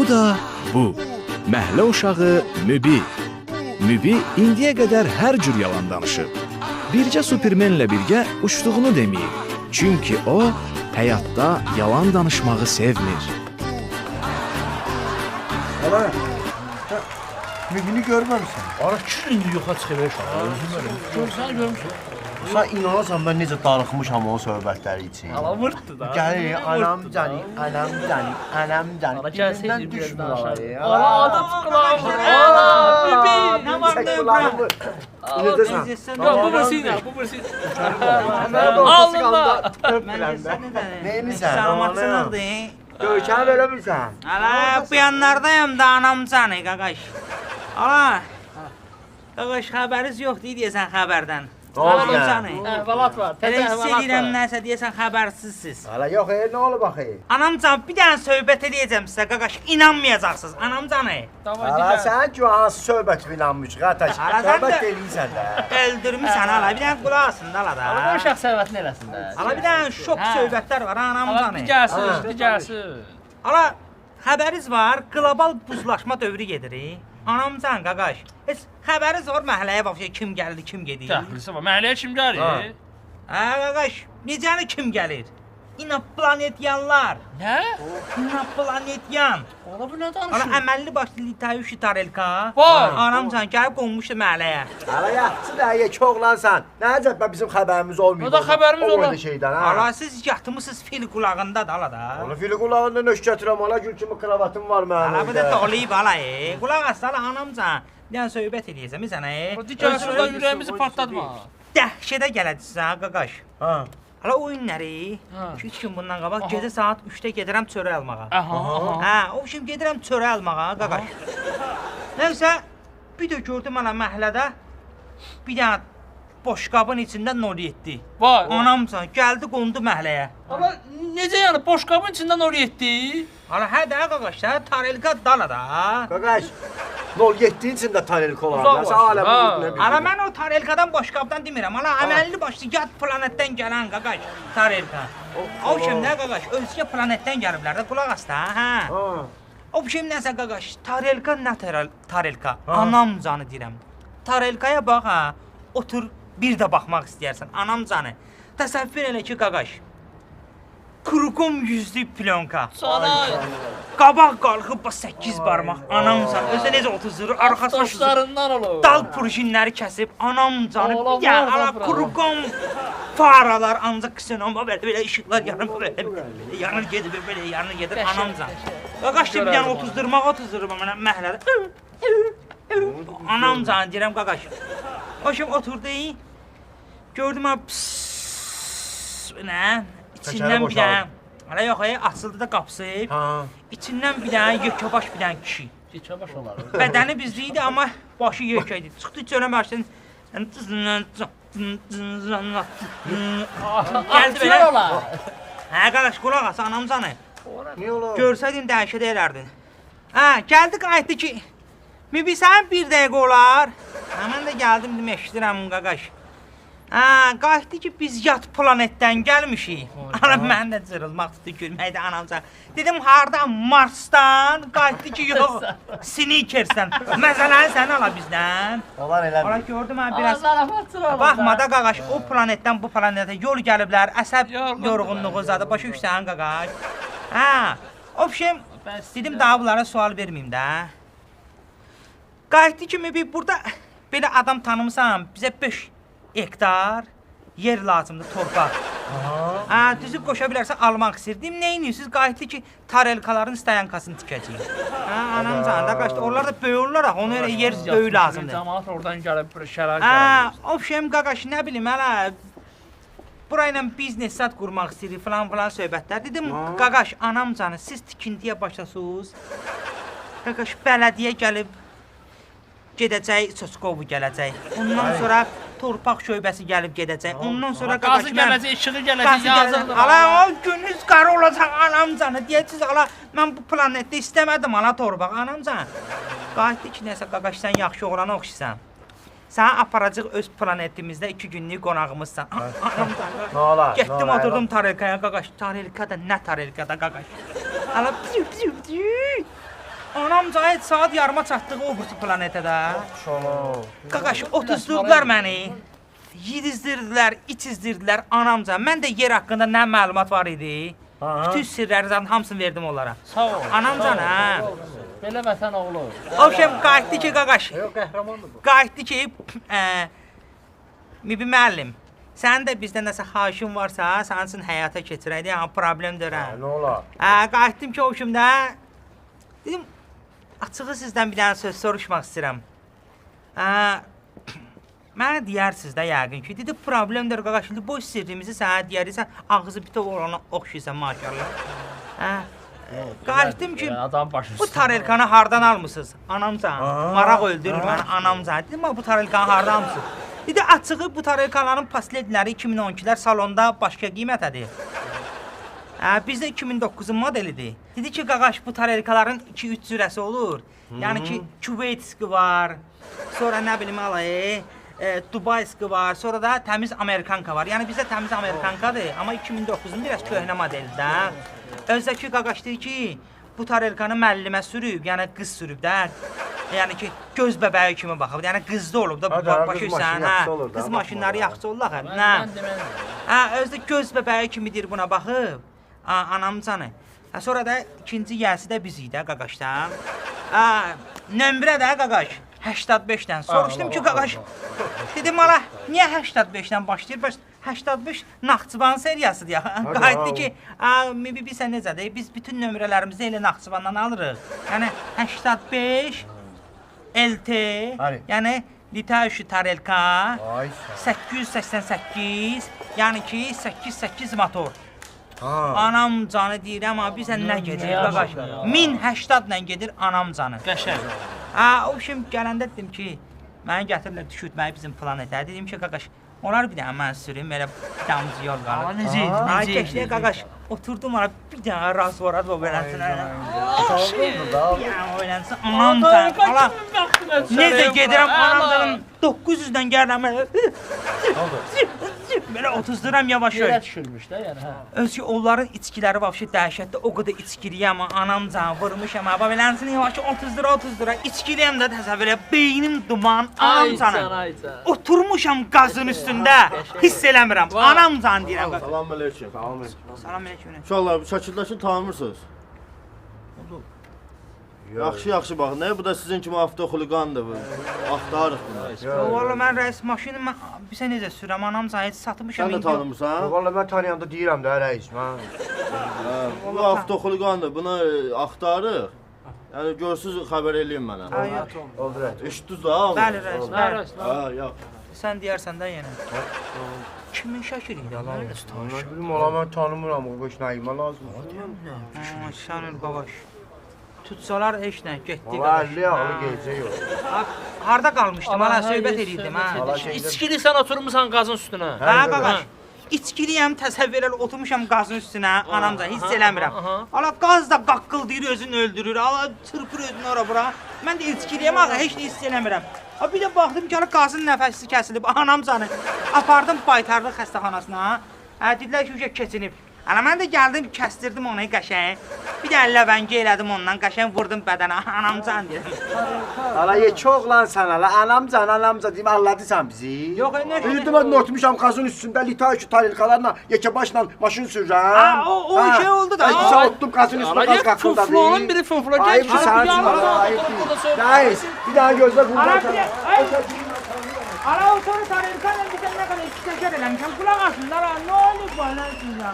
O da bu. Məhəllə uşağı Mübi. Mübi indiyə qədər hər cür yalan danışıb. Bircə Supermenlə birgə uçduğunu deməyib. Çünki o həyatda yalan danışmağı sevmir. Ala, Mübini görməmişsən. Ara kim indi yoxa çıxır uşaq? Görsən görmüsən. Sən inanasan mən necə darıxmışam o söhbətləri üçün. Ala vurtdu da. Gəlir, anam cani, anam cani, anam cani. Ala gəlsəydi bir düşmür danışar. ala. Ala adı tıqılanır. Ala bibi. Nə var Çək nə kulağımı. Benzesən. Yox bu birisi, bu birisi. Alnında. Neyimisən? Salamatçılıqdır. Görkəni verə bilsən. Ala bu yanlardayım da anam canı qaqaş. Ala. Qaqaş xəbəriz yoxdur deyəsən xəbərdən. Oldu Anam ya. canı. Əhvalat var. Elə Təzə hiss əhvalat edirəm var. nəsə deyəsən xəbərsizsiz. Hala yox, nə olub axı? Anam can bir dənə söhbət eləyəcəm sizə qaqaş. İnanmayacaqsınız. Anam canı. Davay Hala digər. sən ki hansı söhbət inanmış, qataş. Hala, sən Söhbət də- eləyirsən də. Öldürmüsən ala. Bir dənə qulaq asın da ala Ala da. uşaq səvətini eləsin də. Ala bir dənə şok Hə. söhbətlər var anam Ala canı. digərsiz, Ha. digərsiz. Ala xəbəriz var, qlobal buzlaşma dövrü gedir. Anam can qaqaş. Heç xəbəriz var məhəlləyə vəbşə kim gəldi, kim gedir. Təhlisi var. Məhəlləyə kim gəlir? Hə qaqaş, necəni kim gəlir? İnoplanetyanlar. Nə? İnoplanetyan. Ala bu nə Ala danışır? əməlli başlı Litayushi Tarelka. Var. Anam can gəlib qonmuşdu məhəlləyə. Hala yaxşı da yekə oğlansan. Nə əcəb bə bizim xəbərimiz olmayıb. O da xəbərimiz O ola. boyda şeydən ha. Ala siz yatmısınız fil qulağında da ala da. Onu fili qulağında nöş gətirəm, ala gül kimi kravatım var mənim. Ala bu da doluyub ala. Qulaq as ala anam can. Bir dənə söhbət eləyəcəm sənə. Digərsiz da ürəyimizi partlatma. Dəhşətə gələcəksən qaqaş. Ha. Hala oyunları Ha. 3 gün bundan qabaq Aha. gecə saat 3-də gedirəm çörək almağa. Aha, aha. Hə, o şimdi gedirəm çörək almağa, qaqaş. Nəysə, bir də gördüm ana məhəllədə bir dənə boşqabın içində 07. Vay. Anamsan, gəldi qondu məhəlləyə. Ala necə yəni boşqabın içindən oraya etdi? Hala hə də qaqaş, da tarelka dala da. Qaqaş. 07-in içində tanelik olar. Uzaq Sən alə var. bu Hala mən o tarelkadan boşqabdan demirəm. Hala əməlli başlı yad planetdən gələn qaqaş tarelka. O şimdi qaqaş özgə planetdən gəliblər də qulaq as da, hə. Ha. O şimdi nəsə qaqaş, tarelka nə tarelka? Anam canı deyirəm. Tarelkaya bax ha, otur bir də baxmaq istəyərsən, anam canı. Təsəvvür elə ki qaqaş. Kurukum yüzlü plyonka. Sana Qabaq qalxıb bax 8 barmaq, anam canı. Özü necə 30 arxası 30. daşlarından olur. Dal prujinləri kəsib, anam canı. Ola, Bir dənə var da ala bura. kurukum. Faralar ancaq kısın amma belə işıqlar yanır belə. Yanır gedir belə yanır gedir anam canı. Qaqaş bir dənə 30 dırmaq mənə məhəllədə. Anam canı deyirəm qaqaş. O şimdi oturdu. Gördüm ha nə? İçindən bir dənə. Hala yox açıldı da qapısı. Ha. İçindən bir dənə yekəbaş bir dənə kişi. Keçə baş olar. Bədəni bizliydi amma başı yekə idi. Çıxdı çölə başladı. Gəldi belə. olar. Hə qardaş qulaq as anam canı. Niyə olar? Görsəydin dəhşət edərdin. Hə, gəldi qayıtdı ki, Mübi sən bir dəqiqə olar. Hə, mən də gəldim dedim eşidirəm qaqaş. Hə, qayıtdı ki biz yat planetdən gəlmişik. Ana mən də cırılmaq tutdu gülməkdə anamca. Dedim hardan Marsdan? Qayıtdı ki yox, Sneakersdən. Məsələn sən ala bizdən. Olar elə. Ala gördüm mən biraz. Zarafatçı olur. Baxma da qaqaş, o planetdən bu planetə yol gəliblər, əsəb Yorğunluq. yorğunluğu zadı, başa düşsən qaqaş. Hə, o şey, dedim daha bunlara sual verməyim də. Qayıtdı kimi bir burada belə adam tanımısan, bizə 5 hektar yer lazımdır, torpaq. Hə, düzüb qoşa bilərsən almaq istəyirdim. Nə edirsiniz? Qayıtdı ki, tarelkaların stayankasını tikəcəyik. Hə, anam canı da qaçdı. Onlar da böyük olurlar, ona görə yer böyük lazımdır. Cəmaət oradan gəlib bir şərait Hə, gəlir. o şeyim qaqaş, nə bilim hələ burayla biznes sat qurmaq istəyirik falan söhbətlər. Dedim, qaqaş, anam canı, siz tikintiyə başlasınız. Qaqaş, bələdiyyə gəlib gedəcək, Soskovu gələcək. Ondan sonra torpaq şöbəsi gəlib gedəcək. Ondan sonra Qazı qaqaş gələcək, işığı gələcək, Qazı gələcək. yazıldı. Ala o gününüz qara olacaq anam canı. Deyəcəksiniz, ala mən bu planetdə istəmədim ala torpaq anam canı. Qayıtdı ki, nəsə qaqaş sən yaxşı oğlana oxşusan. Səni aparacaq öz planetimizdə 2 günlük qonağımızsan. Anam canı. Nə olar? Getdim oturdum tarelkaya qaqaş. Tarelka da nə tarelka da qaqaş. Ala Anam cahit saat yarıma çatdıq o bu planetə də. Qaqaş, otuzdular məni. Yedizdirdilər, içizdirdilər anamca. Mən də yer haqqında nə məlumat var idi. Bütün sirlərini hamısını verdim onlara. Sağ ol. Anamcan, hə. Belə vətən oğlu. O şey qayıtdı ki, qaqaş. Yox, qəhrəmandır bu. Qayıtdı ki, Mübi müəllim, sənin də bizdə nəsə xahişin varsa, sənin üçün həyata keçirək deyə, problemdir, hə. Nə olar? Qayıtdım ki, o kimdə, dedim, açığı sizdən bir dənə söz soruşmaq istəyirəm. Mənə deyərsiniz də yəqin ki, dedi, problemdir, qaqaş, indi boş sirrimizi sənə deyərsən, ağzı bitov olana oxşayırsan, maşallah. Qayıtdım ki, Adam başı bu tarelkanı hardan almısınız? Anamcan, maraq öldürür məni, anamcan. Dedim, bu tarelkanı hardan almısınız? Dedi, açığı bu tarelkanların pasletləri 2012-lər salonda başqa qiymətədir. Bizdə 2009-un modelidir. Dedi ki, qaqaş, bu tarelkaların 2-3 cürəsi olur. Yəni ki, Küveytski var, sonra nə bilim alayı, Dubayski var, sonra da təmiz Amerikanka var. Yəni bizdə təmiz Amerikankadır, amma 2009-un biraz köhnə modelidir də. Özdəki qaqaş deyir ki, bu tarelkanı müəllimə sürüb, yəni qız sürüb də. Yəni ki, göz bəbəyi kimi baxıb, yəni qızda olub da, başıysan, qız maşınları yaxşı olur axı. Özdə göz bəbəyi kimi deyir buna baxıb, anamcanı. Sonra da ikinci yəsi də biz idi, qaqaşdan. Nömrə də qaqaş, 85-dən. Soruşdum ki, qaqaş, dedim, ala, niyə 85-dən başlayır? 85 Naxçıvan seriyası deyə. Qayıtdı ki, bilsən necədir? Biz bütün nömrələrimizi elə Naxçıvandan alırıq. Yəni 85 LT, yəni Litaüşü Tarelka 888, yəni ki 88 motor. Anam canı deyirəm, bizə nə gedir, qaqaş? 1080-lə gedir anam canı. Qəşəng. O şimdi gələndə dedim ki, məni gətirirlər düşürtməyi bizim planetə. Dedim ki, qaqaş, onlar bir dənə mən sürüm, elə bir damcı yol qalır. Necə idi? Keçdiyə qaqaş, oturdum ona bir dənə razvorad o beləsinə. Öylənsin, anam canı, ala, necə gedirəm anam canım, 900-dən gəlirəm, belə 30-duram yavaş Yerə öyle. düşürmüş də, yəni, hə. Özü onların içkiləri vəbşi dəhşətli, o qədər içkiliyəm, anam can, vurmuşam, belənsin yavaş 30 lira, içkiliyəm də təsəvvür elə, beynim duman, anam canım. Oturmuşam qazın üstündə, hiss eləmirəm, anam can deyirəm. Salam aleyküm. Salam aleyküm. Uşaqlar, bu şəkildəkini tanımırsınız? Yaxşı baxın, bu da sizin kimi avtoxuliqandır bu. Axtarıq bunu. Valla mən rəis maşını, bizə necə sürəm, anam can, heç satmışam. Sən də tanımırsan? Valla mən tanıyanda deyirəm də rəis, mən. Bu avtoxuliqandır, bunu axtarıq. Yəni görsüz xəbər eləyin mənə. Oldu rəis. Eşitdiniz da? Bəli rəis, bəli. Yox. Sən deyərsən də yenə. Kimin şəkil idi Allah? Nə bilim, ola mən tanımıram, o qoş nəyimə lazım. Şanır qavaş. Tutsalar heç nə, getdi Valla 50 yağlı gecə yox. Harda qalmışdım, hala söhbət edirdim, hə. İçkili sən oturmuşsan qazın üstünə. Hə, qaqaş. İçkiliyəm, təsəvvür elə oturmuşam qazın üstünə, anamca, hiss eləmirəm. Hala qaz da qaqqıldayır, özünü öldürür, hala çırpır özünü ora bura. Mən də içkiliyəm, ağa, heç nə hiss eləmirəm. Bir də baxdım ki, hala qazın nəfəsi kəsilib, anamcanı. Apardım baytarlıq xəstəxanasına, dedilər ki, keçinib. Hala mən də gəldim, kəstirdim onu qəşəng. Bir də ləvəngi elədim ondan, qəşəng vurdum bədənə, anamcan deyirəm. Hala yekə oğlansan hala, anamca deyim, anladısan bizi. Yox, nə? Bildim mən oturmuşam qazın üstündə Litaüşü tarelkalarla, yekə başla maşın sürürəm. O şey oldu da. Ay, oturdum qazın üstündə, qaz qaqqıldadı. Fuflonun biri fuflo gəl. Ayıp ki, sana üçün, ayıp ki. Reis, bir daha gözlə quldan. Ala o sonra tarelkanla bir tane ne kadar iki teker eləmişəm, qulaq asın, nə olub bana sizə,